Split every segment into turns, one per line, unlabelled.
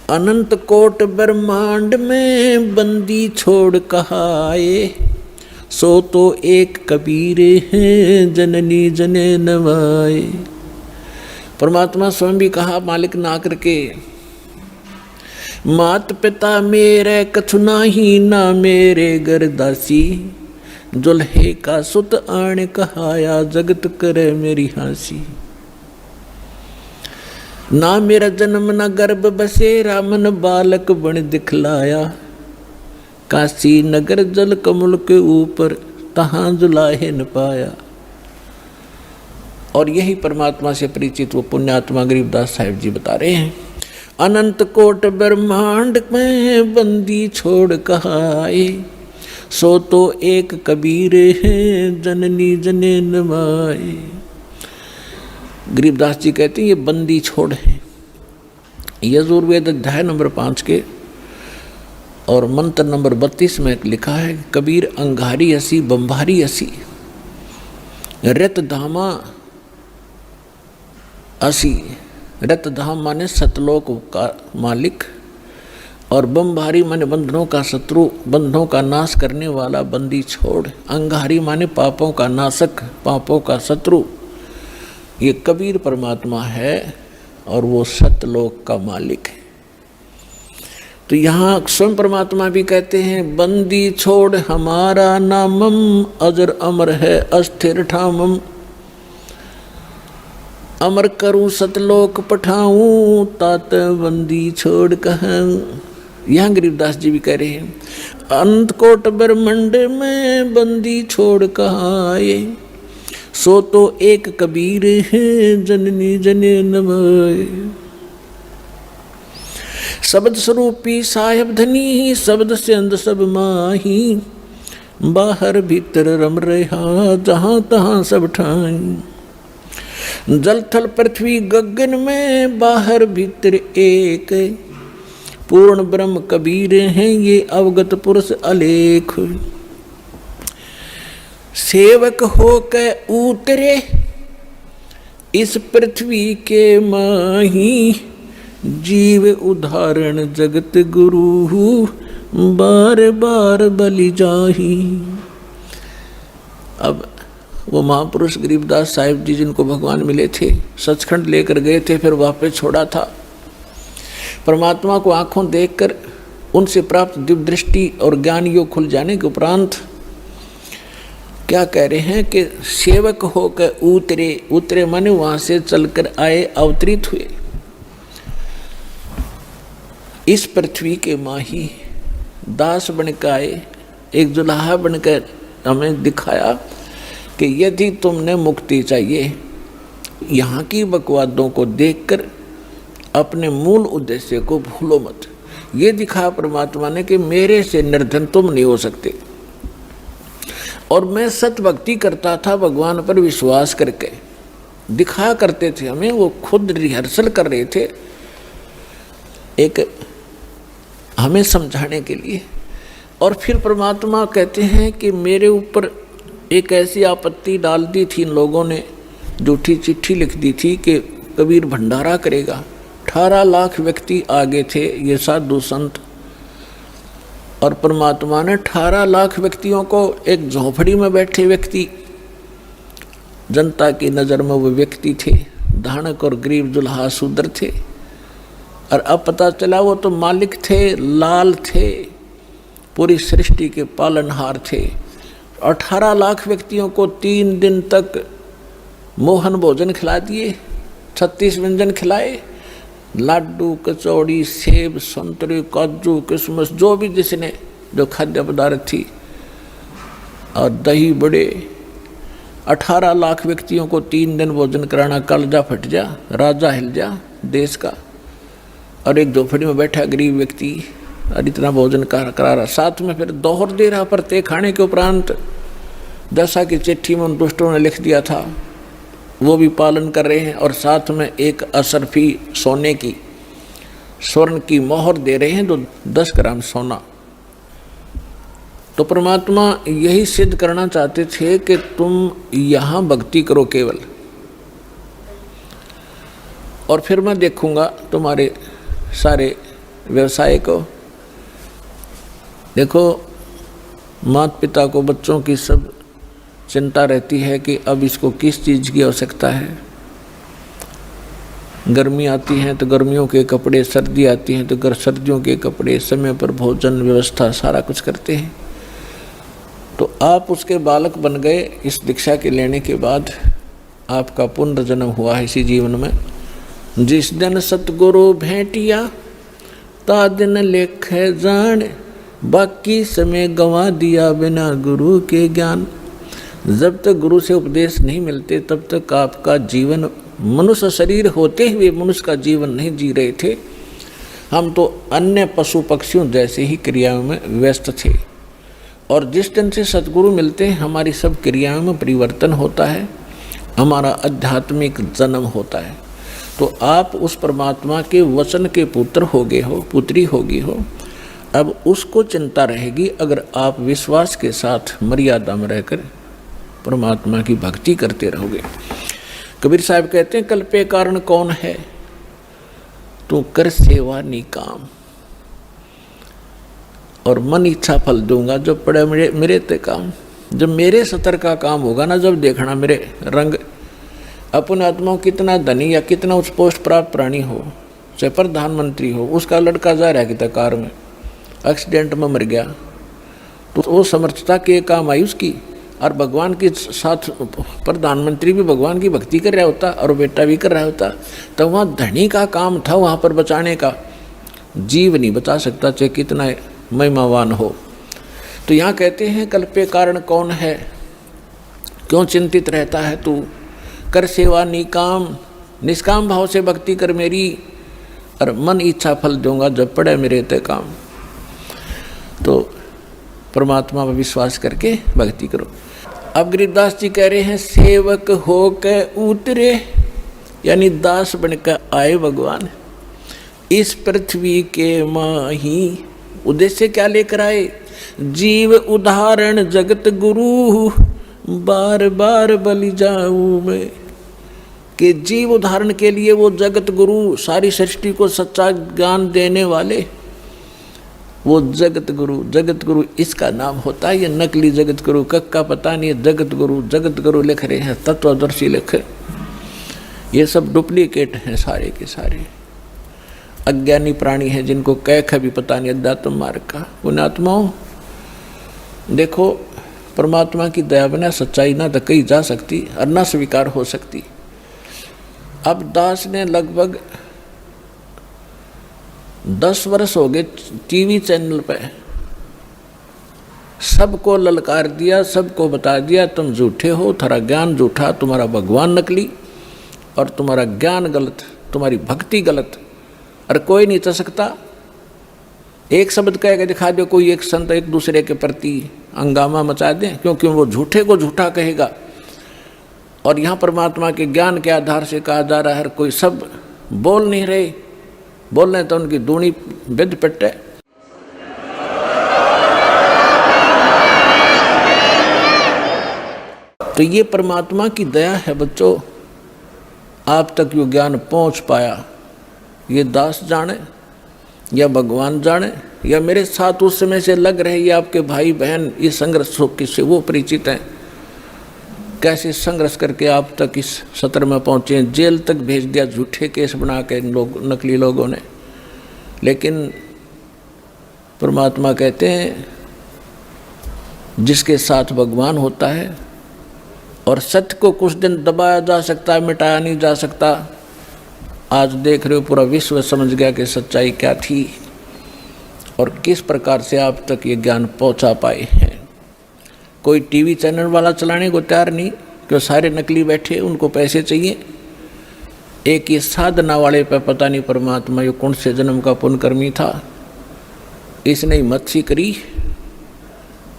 अनंत coat ब्रह्मांड में बंदी छोड़ कहाए, सो तो एक कबीर है जननी जने नवाए। परमात्मा स्वयं भी कहा मालिक ना करके, मात पिता मेरे कछु नाही, ना मेरे घर दासी, जुल्हे का सुत आण कहाया, जगत करे मेरी हासी। ना मेरा जन्म न गर्भ बसेरा, मन बालक बन दिखलाया, काशी नगर जल कमल के ऊपर, तहां जुलाहे न पाया। और यही परमात्मा से परिचित वो पुण्यात्मा गरीबदास साहिब जी बता रहे हैं, अनंत कोट ब्रह्मांड में बंदी छोड़ कहाए, सो तो एक कबीर है जननी जने नवाए। गरीबदास जी कहते हैं ये बंदी छोड़ है। यजुर्वेद अध्याय नंबर 5 के और मंत्र नंबर 32 में लिखा है, कबीर अंगारी असी बंभारी असी, रत धामा असी। रत धाम माने सतलोक का मालिक, और बंभारी माने बंधनों का शत्रु, बंधनों का नाश करने वाला बंदी छोड़। अंगारी माने पापों का नाशक, पापों का शत्रु। ये कबीर परमात्मा है और वो सतलोक का मालिक है। तो यहाँ स्वयं परमात्मा भी कहते हैं, बंदी छोड़ हमारा नामम, अजर अमर है अस्थिर ठामम, अमर करूं सतलोक पठाऊं, तात बंदी छोड़ कहूं। यहाँ गरीबदास जी भी कह रहे हैं, अनंत कोट ब्रह्मांड में बंदी छोड़ कहाए, सो तो एक कबीर है जननी जने नवाए। शब्द स्वरूपी साहेब धनी, शब्द से अंद सब माही, बाहर भीतर रम रहा जहां तहां सब ठाई। जल थल पृथ्वी गगन में, बाहर भीतर एक, पूर्ण ब्रह्म कबीर हैं ये अवगत पुरुष अलेख। सेवक हो के उतरे इस पृथ्वी के माही, जीव उदाहरण जगत गुरु, बार बार बलि जाही। अब वो महापुरुष गरीबदास साहिब जी जिनको भगवान मिले थे, सचखंड लेकर गए थे, फिर वापस छोड़ा था। परमात्मा को आंखों देखकर उनसे प्राप्त दिव्य दृष्टि और ज्ञान योग खुल जाने के उपरांत क्या कह रहे हैं कि सेवक होकर उतरे। उतरे माने वहां से चलकर आए, अवतरित हुए इस पृथ्वी के माही, दास बनकर आए, एक जुलाहा बनकर हमें दिखाया कि यदि तुमने मुक्ति चाहिए, यहाँ की बकवादों को देखकर अपने मूल उद्देश्य को भूलो मत। ये दिखा परमात्मा ने कि मेरे से निर्धन तुम नहीं हो सकते। और मैं सत भक्ति करता था भगवान पर विश्वास करके, दिखा करते थे हमें, वो खुद रिहर्सल कर रहे थे एक हमें समझाने के लिए। और फिर परमात्मा कहते हैं कि मेरे ऊपर एक ऐसी आपत्ति डाल दी थी इन लोगों ने, झूठी चिट्ठी लिख दी थी कि कबीर भंडारा करेगा। 18 लाख व्यक्ति आगे थे, ये साधु संत, और परमात्मा ने 18 लाख व्यक्तियों को, एक झोपड़ी में बैठे व्यक्ति, जनता की नज़र में वो व्यक्ति थे, धानक और गरीब जुल्हा शूद्र थे, और अब पता चला वो तो मालिक थे, लाल थे, पूरी सृष्टि के पालनहार थे। 18 लाख व्यक्तियों को 3 दिन तक मोहन भोजन खिला दिए, 36 व्यंजन खिलाए, लाडू, कचौड़ी, सेब, संतरे, काजू, किशमिश, जो भी जिसने जो खाद्य पदार्थ थी, और दही बड़े। 18 लाख व्यक्तियों को 3 दिन भोजन कराना, कलजा फट जा, राजा हिल जा देश का। और एक झोपड़ी में बैठा गरीब व्यक्ति और इतना भोजन करा रहा, साथ में फिर दोहर दे रहा प्रत्येक खाने के उपरांत, जैसा कि चिट्ठी में उन दुष्टों ने लिख दिया था वो भी पालन कर रहे हैं। और साथ में एक असरफी सोने की, स्वर्ण की मोहर दे रहे हैं, तो 10 ग्राम सोना। तो परमात्मा यही सिद्ध करना चाहते थे कि तुम यहाँ भक्ति करो केवल, और फिर मैं देखूंगा तुम्हारे सारे व्यवसाय को। देखो, माता पिता को बच्चों की सब चिंता रहती है कि अब इसको किस चीज़ की आवश्यकता है। गर्मी आती है तो गर्मियों के कपड़े, सर्दी आती है तो सर्दियों के कपड़े, समय पर भोजन व्यवस्था सारा कुछ करते हैं। तो आप उसके बालक बन गए। इस दीक्षा के लेने के बाद आपका पुनर्जन्म हुआ है इसी जीवन में। जिस दिन सतगुरु भेंटिया ता दिन लेख जान, बाकी समय गंवा दिया बिना गुरु के ज्ञान। जब तक गुरु से उपदेश नहीं मिलते तब तक आपका जीवन, मनुष्य शरीर होते हुए मनुष्य का जीवन नहीं जी रहे थे। हम तो अन्य पशु पक्षियों जैसे ही क्रियाओं में व्यस्त थे। और जिस दिन से सद्गुरु मिलते हैं हमारी सब क्रियाओं में परिवर्तन होता है, हमारा आध्यात्मिक जन्म होता है। तो आप उस परमात्मा के वचन के पुत्र हो गए हो, पुत्री होगी हो। अब उसको चिंता रहेगी अगर आप विश्वास के साथ मर्यादा में रहकर परमात्मा की भक्ति करते रहोगे। कबीर साहब कहते हैं, कल्पे कारण कौन है, तू कर सेवा निकाम और मन इच्छा फल दूंगा जो पड़े मेरे ते काम। जब मेरे सतर का काम होगा ना, जब देखना मेरे रंग, अपने आत्मा कितना धनी या कितना उत्पोष्ट प्राप्त प्राणी हो, चाहे प्रधानमंत्री हो, उसका लड़का जा रहा है कि कार में एक्सीडेंट में मर गया, तो वो समर्थता के काम आई उसकी। और भगवान के साथ प्रधानमंत्री भी भगवान की भक्ति कर रहा होता और बेटा भी कर रहा होता, तो वहाँ धनी का काम था वहाँ पर बचाने का। जीव नहीं बचा सकता चाहे कितना महिमावान हो। तो यहाँ कहते हैं, कल्पे कारण कौन है, क्यों चिंतित रहता है तू। कर सेवा निकाम, निष्काम भाव से भक्ति कर मेरी, और मन इच्छा फल दूंगा जब पड़े मेरे ते काम। तो परमात्मा पर विश्वास करके भक्ति करो। अब गिरिदास जी कह रहे हैं, सेवक हो के उतरे, यानी दास बनकर आए भगवान इस पृथ्वी के माही। उद्देश्य क्या लेकर आए, जीव उदाहरण जगत गुरु, बार बार बलि जाऊं मैं। कि जीव उदाहरण के लिए वो जगत गुरु, सारी सृष्टि को सच्चा ज्ञान देने वाले, वो जगत गुरु इसका नाम होता है। ये नकली जगत गुरु का पता नहीं है। जगत गुरु लिख रहे हैं, तत्वदर्शी लिख, ये सब डुप्लीकेट हैं सारे के सारे। अज्ञानी प्राणी हैं जिनको कह भी पता नहीं अध्यात्म मार्ग का। पुण्यात्माओं देखो, परमात्मा की दया बिना सच्चाई ना तो कही जा सकती और ना स्वीकार हो सकती। अब दास ने लगभग 10 वर्ष हो गए टीवी चैनल पे सबको ललकार दिया, सबको बता दिया तुम झूठे हो, तुम्हारा ज्ञान झूठा, तुम्हारा भगवान नकली और तुम्हारा ज्ञान गलत, तुम्हारी भक्ति गलत, और कोई नहीं चल सकता। एक शब्द कह के दिखा दो, कोई एक संत एक दूसरे के प्रति हंगामा मचा दें, क्योंकि वो झूठे को झूठा कहेगा। और यहाँ परमात्मा के ज्ञान के आधार से कहा जा रहा है, हर कोई सब बोल नहीं रहे, बोल रहे तो उनकी दूनी विद पिटे। तो ये परमात्मा की दया है बच्चों, आप तक यो ज्ञान पहुँच पाया। ये दास जाने या भगवान जाने या मेरे साथ उस समय से लग रहे ये आपके भाई बहन, ये संघर्ष किससे वो परिचित हैं, कैसे संघर्ष करके आप तक इस सत्र में पहुँचे। जेल तक भेज दिया झूठे केस बना के इन लोग, नकली लोगों ने। लेकिन परमात्मा कहते हैं जिसके साथ भगवान होता है, और सत्य को कुछ दिन दबाया जा सकता है, मिटाया नहीं जा सकता। आज देख रहे हो पूरा विश्व समझ गया कि सच्चाई क्या थी और किस प्रकार से आप तक ये ज्ञान पहुंचा पाए हैं। कोई टीवी चैनल वाला चलाने को तैयार नहीं, क्यों सारे नकली बैठे, उनको पैसे चाहिए। एक ये साधना वाले पे पता नहीं परमात्मा ये कौन से जन्म का पुण्यकर्मी था, इसने मच्छी करी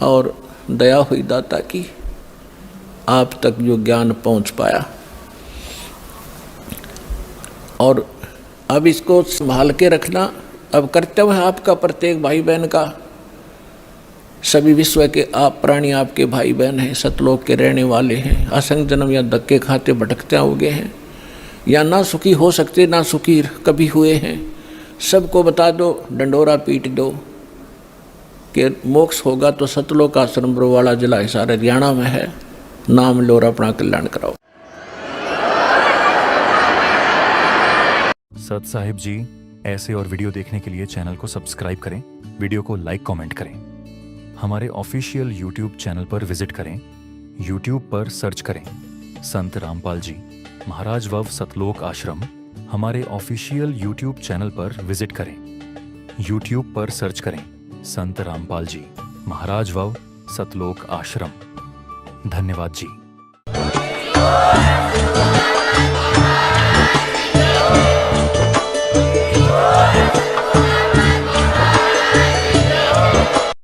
और दया हुई दाता की, आप तक जो ज्ञान पहुंच पाया। और अब इसको संभाल के रखना अब कर्तव्य है आपका, प्रत्येक भाई बहन का। सभी विश्व के आप प्राणी आपके भाई बहन हैं, सतलोक के रहने वाले हैं। असंग जन्म या धक्के खाते भटकते हो गए हैं, या ना सुखी हो सकते ना सुखी कभी हुए हैं। सबको बता दो, डंडोरा पीट दो कि मोक्ष होगा तो सतलोक आश्रम बरवाला जिला हिसार हरियाणा में है, नाम लो और अपना कल्याण कराओ।
सत साहिब जी, ऐसे और वीडियो देखने के लिए चैनल को सब्सक्राइब करें, वीडियो को लाइक कमेंट करें। हमारे ऑफिशियल यूट्यूब चैनल पर विजिट करें, यूट्यूब पर सर्च करें संत रामपाल जी महाराज वव सतलोक आश्रम। हमारे ऑफिशियल यूट्यूब चैनल पर विजिट करें, यूट्यूब पर सर्च करें संत रामपाल जी महाराज वव सतलोक आश्रम। धन्यवाद जी।